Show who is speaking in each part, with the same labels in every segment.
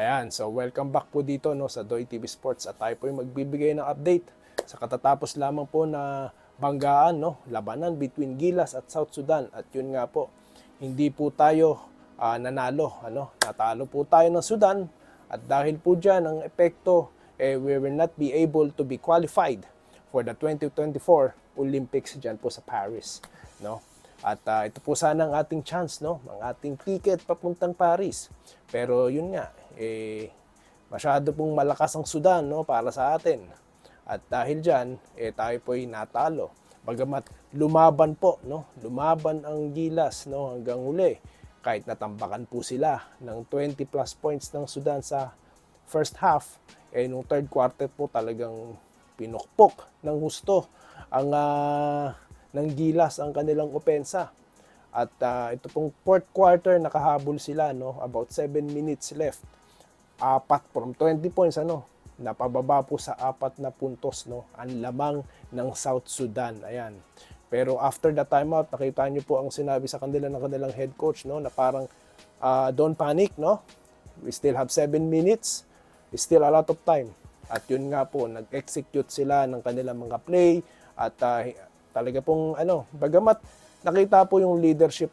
Speaker 1: Ayan, so welcome back po dito no sa Doy TV Sports at tayo po yung magbibigay ng update sa katatapos lamang po na banggaan no, labanan between Gilas at South Sudan at yun nga po, hindi po tayo nanalo natalo po tayo ng Sudan at dahil po diyan ang epekto we will not be able to be qualified for the 2024 Olympics diyan po sa Paris no. At ito po sana ang ating chance, no? Ang ating ticket papuntang Paris. Pero yun nga, masyado pong malakas ang Sudan, no? Para sa atin. At dahil dyan, tayo po'y natalo. Bagamat lumaban po, no? Lumaban ang Gilas, no? Hanggang huli. Kahit natambakan po sila ng 20 plus points ng Sudan sa first half, nung third quarter po talagang pinukpok ng husto ang ng Gilas ang kanilang opensa. At ito pong fourth quarter nakahabol sila no, about 7 minutes left. Apat from 20 points napababa po sa 4 na puntos no, ang lamang ng South Sudan. Ayan. Pero after the timeout, nakita niyo po ang sinabi sa kanila ng kanilang head coach no, na parang don't panic no. We still have 7 minutes. Still a lot of time. At yun nga po, nag-execute sila ng kanilang mga play at talaga pong bagamat nakita po yung leadership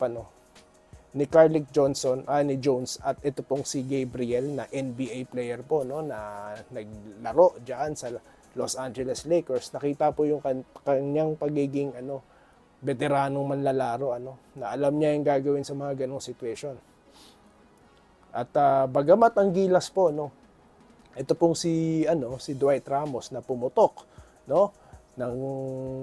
Speaker 1: ni Carlik Johnson, ni Jones at ito pong si Gabriel na NBA player po no na naglaro diyan sa Los Angeles Lakers. Nakita po yung kanyang pagiging veteranong manlalaro na alam niya yung gagawin sa mga ganong situation. At bagamat ang Gilas po ito pong si Dwight Ramos na pumutok ng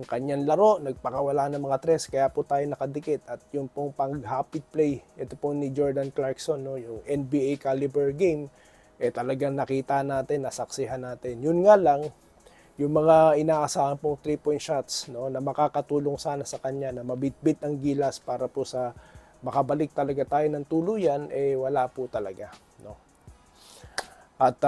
Speaker 1: kanyang laro, nagpakawala ng mga tres, kaya po tayo nakadikit. At yung pong pang-hapit play, ito po ni Jordan Clarkson, yung NBA caliber game, talagang nakita natin, nasaksihan natin. Yun nga lang, yung mga inaasahan pong 3-point shots, na makakatulong sana sa kanya, na mabitbit ang Gilas para po sa makabalik talaga tayo ng tuluyan, wala po talaga. At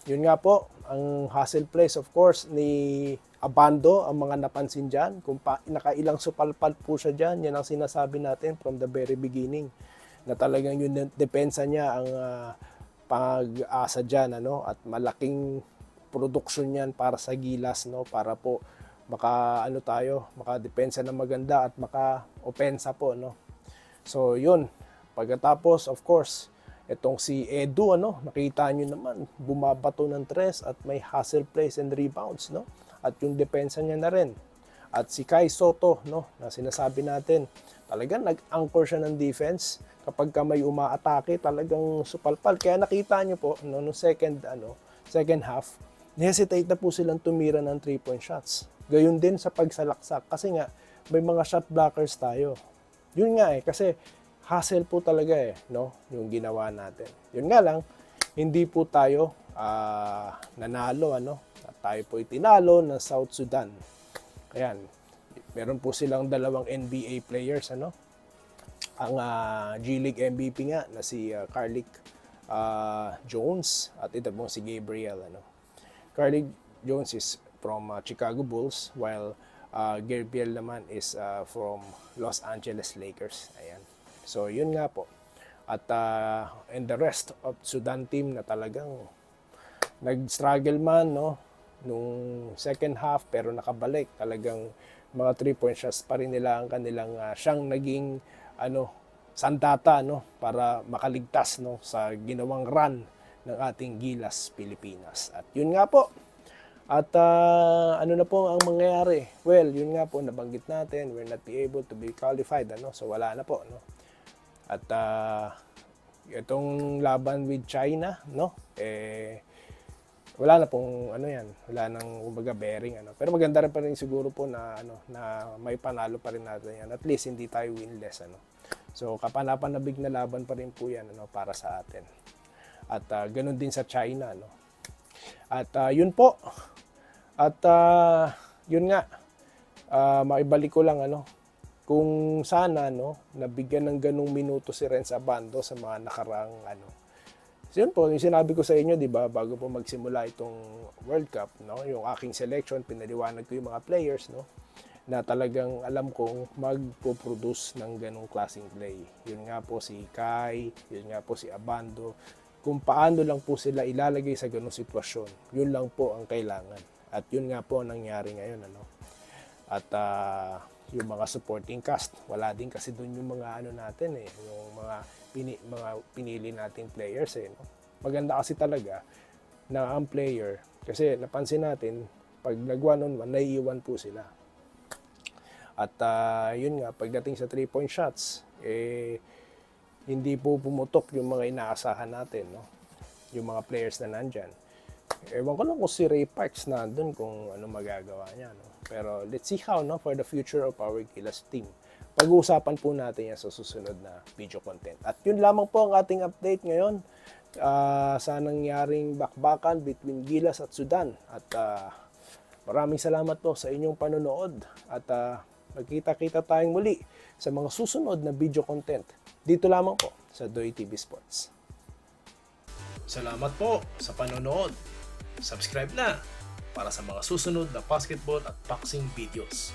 Speaker 1: yun nga po, ang hustle plays of course ni Abando ang mga napansin dyan. Kung nakailang supalpal po siya dyan, yan ang sinasabi natin from the very beginning. Na talagang yung depensa niya ang pag-asa dyan. At malaking production yan para sa Gilas. Para po maka-depensa na maganda at maka-opensa po. So yun, pagkatapos of course, itong si Edu, nakita nyo naman, bumabato ng tres at may hustle plays and rebounds, At yung depensa niya na rin. At si Kai Soto, na sinasabi natin, talagang nag-anchor siya ng defense. Kapag may umaatake, talagang supalpal. Kaya nakita nyo po, no second half, hesitate na po silang tumira ng 3-point shots. Gayun din sa pagsalaksak. Kasi nga, may mga shot blockers tayo. Yun nga kasi hustle po talaga yung ginawa natin. Yun nga lang, hindi po tayo nanalo at tayo po itinalo ng South Sudan. Ayan, meron po silang dalawang NBA players ang G-League MVP nga na si Carlik Jones at ito pong si Gabriel Carlik Jones is from Chicago Bulls while Gabriel naman is from Los Angeles Lakers. Ayan. So, yun nga po. At and the rest of Sudan team na talagang nag-struggle man, nung second half, pero nakabalik. Talagang mga 3-point shots pa rin nila ang kanilang siyang naging, sandata, para makaligtas, sa ginawang run ng ating Gilas Pilipinas. At yun nga po. At ano na po ang mangyayari? Well, yun nga po, nabanggit natin, we'll not be able to be qualified, So, wala na po, At itong laban with China, wala na pong wala nang kumbaga bearing Pero maganda rin pa rin siguro po na na may panalo pa rin natin yan. At least hindi tayo winless So kapanapanabig na laban pa rin po yan para sa atin. At ganoon din sa China At yun po. At yun nga maibalik ko lang kung sana nabigyan ng ganung minuto si Renz Abando sa mga nakaraang So yun po, yung sinabi ko sa inyo, di ba, bago po magsimula itong World Cup, yung aking selection, pinaliwanag ko yung mga players, na talagang alam kong magpo-produce ng ganung klaseng play. Yun nga po si Kai, yun nga po si Abando, kung paano lang po sila ilalagay sa ganung sitwasyon. Yun lang po ang kailangan. At yun nga po ang nangyari ngayon. At yung mga supporting cast, wala din kasi doon yung mga natin yung mga pinili nating players Maganda kasi talaga na ang player, kasi napansin natin pag nag 1-on-1 naiiwan po sila. At yun nga, pagdating sa 3-point shots, hindi po pumutok yung mga inaasahan natin, yung mga players na nandyan. Ewan ko lang kung si Ray Parks nandun kung ano magagawa niya. Pero let's see how for the future of our Gilas team. Pag-uusapan po natin yan sa susunod na video content. At yun lamang po ang ating update ngayon sa nangyaring bakbakan between Gilas at Sudan. At maraming salamat po sa inyong panonood. At magkita-kita tayong muli sa mga susunod na video content. Dito lamang po sa Doy TV Sports. Salamat po sa panonood. Subscribe na para sa mga susunod na basketball at boxing videos.